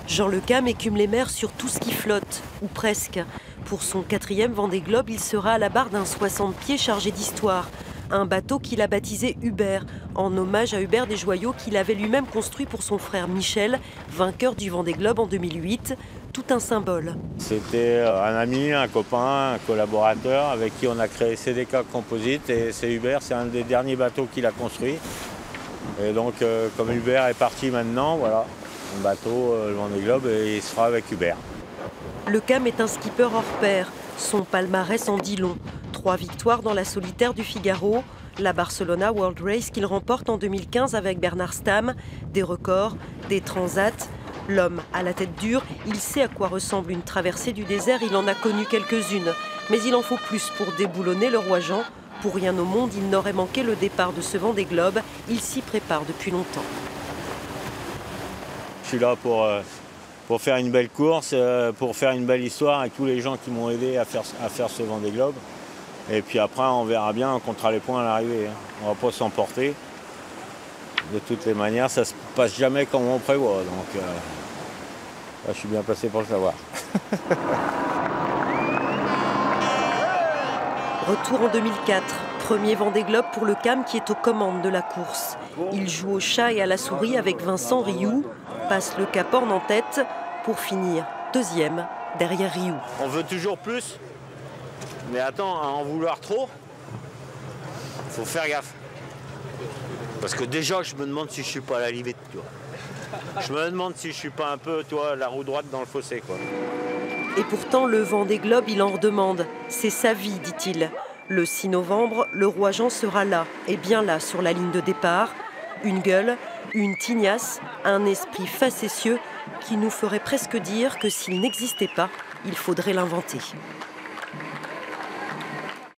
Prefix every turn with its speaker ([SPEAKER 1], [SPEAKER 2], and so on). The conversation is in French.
[SPEAKER 1] Jean Lecam écume les mers sur tout ce qui flotte, ou presque. Pour son 4e Vendée Globe, il sera à la barre d'un 60 pieds chargé d'histoire. Un bateau qu'il a baptisé Hubert, en hommage à Hubert Desjoyaux qu'il avait lui-même construit pour son frère Michel, vainqueur du Vendée Globe en 2008. Tout un symbole.
[SPEAKER 2] C'était un ami, un copain, un collaborateur avec qui on a créé CDK Composite. Et c'est Hubert, c'est un des derniers bateaux qu'il a construit. Et donc, comme Hubert est parti maintenant, voilà, un bateau, le Vendée Globe, et il sera avec Hubert.
[SPEAKER 1] Lecam est un skipper hors pair. Son palmarès en dit long. 3 victoires dans la solitaire du Figaro, la Barcelona World Race qu'il remporte en 2015 avec Bernard Stamm, des records, des transats. L'homme à la tête dure, il sait à quoi ressemble une traversée du désert, il en a connu quelques-unes. Mais il en faut plus pour déboulonner le roi Jean. Pour rien au monde, il n'aurait manqué le départ de ce Vendée Globe. Il s'y prépare depuis longtemps.
[SPEAKER 2] Je suis là pour faire une belle course, pour faire une belle histoire avec tous les gens qui m'ont aidé à faire ce Vendée Globe. Et puis après, on verra bien, on comptera les points à l'arrivée. On ne va pas s'emporter. De toutes les manières, ça ne se passe jamais comme on prévoit. Donc, là, je suis bien placé pour le savoir.
[SPEAKER 1] Retour en 2004. Premier Vendée Globe pour Lecam qui est aux commandes de la course. Il joue au chat et à la souris avec Vincent Rioux, passe le Cap Horn en tête pour finir 2e derrière Rioux.
[SPEAKER 2] On veut toujours plus, mais attends, à en vouloir trop, faut faire gaffe. Parce que déjà, je me demande si je suis pas à la limite, tu vois. Je me demande si je suis pas un peu, toi, la roue droite dans le fossé, quoi.
[SPEAKER 1] Et pourtant, le Vendée Globe, il en redemande. C'est sa vie, dit-il. Le 6 novembre, le roi Jean sera là, et bien là, sur la ligne de départ. Une gueule, une tignasse, un esprit facétieux qui nous ferait presque dire que s'il n'existait pas, il faudrait l'inventer.